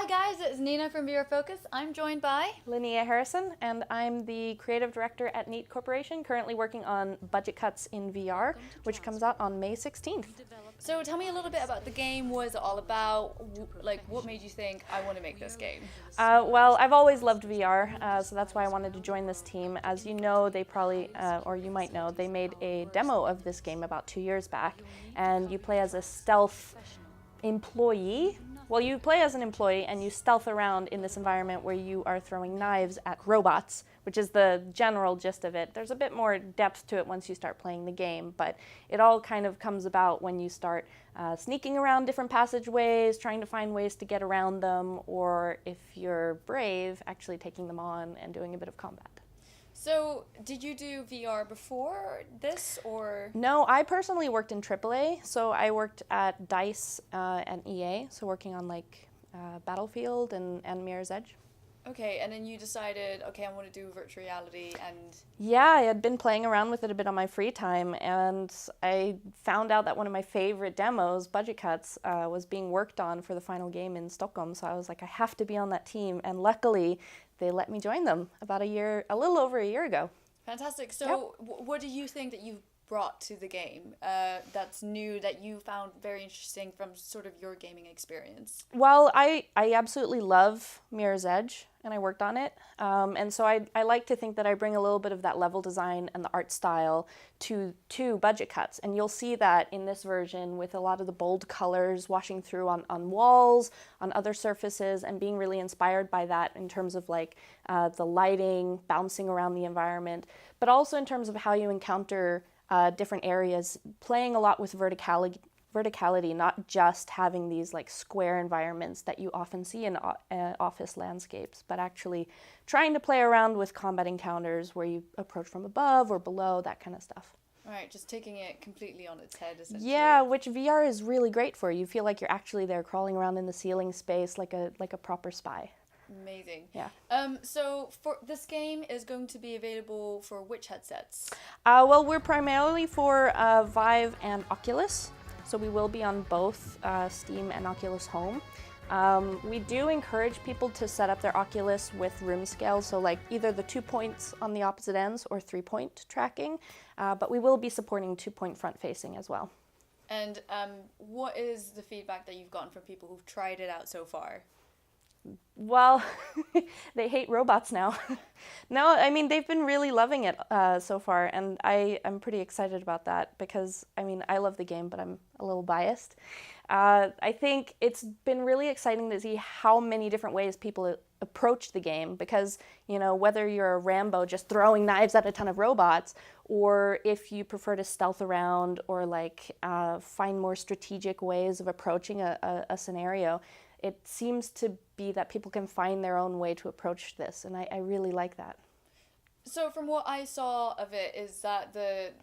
Hi guys, it's Nina from VRFocus. I'm joined by Linnéa Harrison, and I'm the creative director at Neat Corporation, currently working on Budget Cuts in VR, which comes out on May 16th. So tell me a little bit about the game. What is it all about? Like, what made you think I want to make this game? Well, I've always loved VR, so that's why I wanted to join this team. As you know, they probably, or you might know, they made a demo of this game about 2 years back, and you play as a stealth employee. Well, you play as an employee and you stealth around in this environment where you are throwing knives at robots, which is the general gist of it. There's a bit more depth to it once you start playing the game, but it all kind of comes about when you start sneaking around different passageways, trying to find ways to get around them, or if you're brave, actually taking them on and doing a bit of combat. So, did you do VR before this, or? No, I personally worked in AAA, so I worked at DICE and EA, so working on like Battlefield and Mirror's Edge. Okay, and then you decided, okay, I want to do virtual reality, and... Yeah, I had been playing around with it a bit on my free time, and I found out that one of my favorite demos, Budget Cuts, was being worked on for the final game in Stockholm, so I was like, I have to be on that team, and luckily they let me join them about a little over a year ago. Fantastic. So what do you think that you've brought to the game that's new, that you found very interesting from sort of your gaming experience? Well, I absolutely love Mirror's Edge, and I worked on it. And so I like to think that I bring a little bit of that level design and the art style to Budget Cuts. And you'll see that in this version with a lot of the bold colors washing through on walls, on other surfaces, and being really inspired by that in terms of like the lighting, bouncing around the environment, but also in terms of how you encounter different areas, playing a lot with verticality, not just having these like square environments that you often see in office landscapes, but actually trying to play around with combat encounters where you approach from above or below, that kind of stuff. Right, just taking it completely on its head, essentially. Yeah, which VR is really great for. You feel like you're actually there crawling around in the ceiling space like a proper spy. Amazing. Yeah. So for this game is going to be available for which headsets? Well, we're primarily for Vive and Oculus, so we will be on both Steam and Oculus Home. We do encourage people to set up their Oculus with room scale, so like either the 2 points on the opposite ends or 3-point tracking, but we will be supporting 2-point front facing as well. And what is the feedback that you've gotten from people who've tried it out so far? Well, they hate robots now. No, I mean, they've been really loving it so far, and I'm pretty excited about that because, I mean, I love the game, but I'm a little biased. I think it's been really exciting to see how many different ways people approach the game because, you know, whether you're a Rambo just throwing knives at a ton of robots, or if you prefer to stealth around or like find more strategic ways of approaching a scenario, it seems to be that people can find their own way to approach this, and I really like that. So from what I saw of it is that the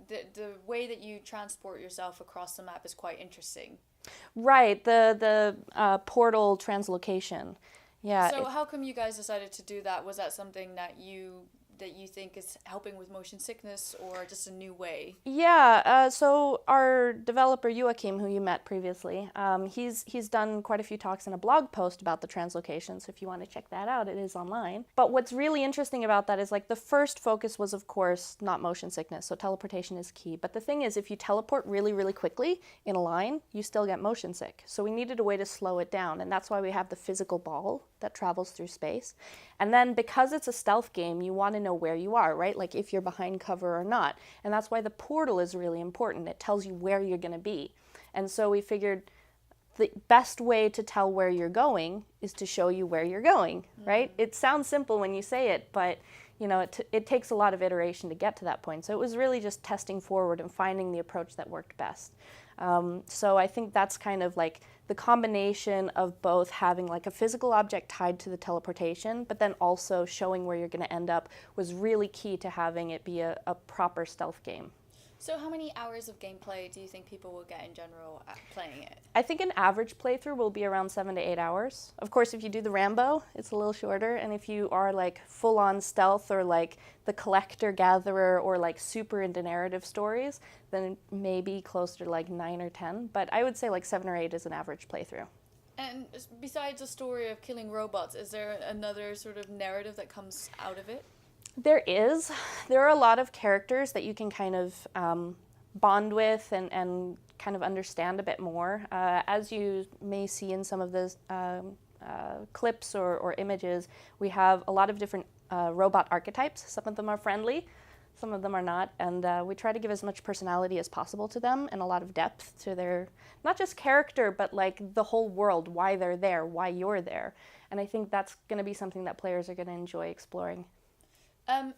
way that you transport yourself across the map is quite interesting. Right, the portal translocation. Yeah. So how come you guys decided to do that? Was that something that you think is helping with motion sickness, or just a new way? Yeah, so our developer Joachim, who you met previously, he's done quite a few talks in a blog post about the translocation, so if you want to check that out, it is online. But what's really interesting about that is like the first focus was, of course, not motion sickness, so teleportation is key. But the thing is, if you teleport really, really quickly in a line, you still get motion sick. So we needed a way to slow it down, and that's why we have the physical ball that travels through space. And then because it's a stealth game, you want to know where you are, right? Like if you're behind cover or not. And that's why the portal is really important. It tells you where you're going to be. And so we figured the best way to tell where you're going is to show you where you're going, right? It sounds simple when you say it, but you know, it takes a lot of iteration to get to that point. So it was really just testing forward and finding the approach that worked best. So I think that's kind of like the combination of both having like a physical object tied to the teleportation, but then also showing where you're going to end up was really key to having it be a proper stealth game. So how many hours of gameplay do you think people will get in general at playing it? I think an average playthrough will be around 7 to 8 hours. Of course, if you do the Rambo, it's a little shorter, and if you are like full-on stealth or like the collector-gatherer or like super into narrative stories, then maybe closer to like 9 or 10, but I would say like 7 or 8 is an average playthrough. And besides the story of killing robots, is there another sort of narrative that comes out of it? There is. There are a lot of characters that you can kind of bond with and kind of understand a bit more. As you may see in some of the clips or images, we have a lot of different robot archetypes. Some of them are friendly, some of them are not, and we try to give as much personality as possible to them and a lot of depth to their, not just character, but like the whole world, why they're there, why you're there. And I think that's going to be something that players are going to enjoy exploring.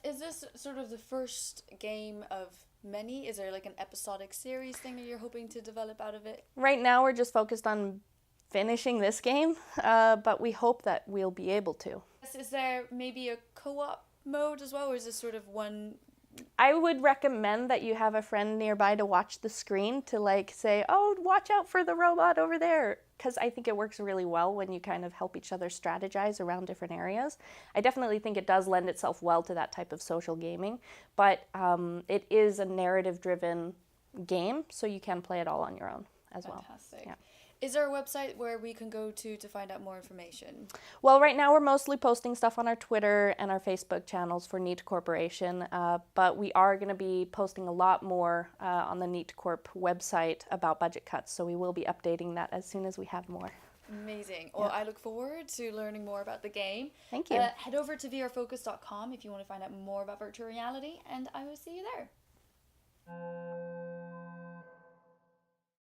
Is this sort of the first game of many? Is there like an episodic series thing that you're hoping to develop out of it? Right now we're just focused on finishing this game, but we hope that we'll be able to. Is there maybe a co-op mode as well, or is this sort of one? I would recommend that you have a friend nearby to watch the screen to like say, oh, watch out for the robot over there, because I think it works really well when you kind of help each other strategize around different areas. I definitely think it does lend itself well to that type of social gaming, but it is a narrative-driven game, so you can play it all on your own as well. Fantastic. Yeah. Is there a website where we can go to find out more information? Well, right now we're mostly posting stuff on our Twitter and our Facebook channels for Neat Corporation, but we are going to be posting a lot more on the Neat Corp website about budget cuts, so we will be updating that as soon as we have more. Amazing. Well, I look forward to learning more about the game. Thank you. Head over to vrfocus.com if you want to find out more about virtual reality, and I will see you there.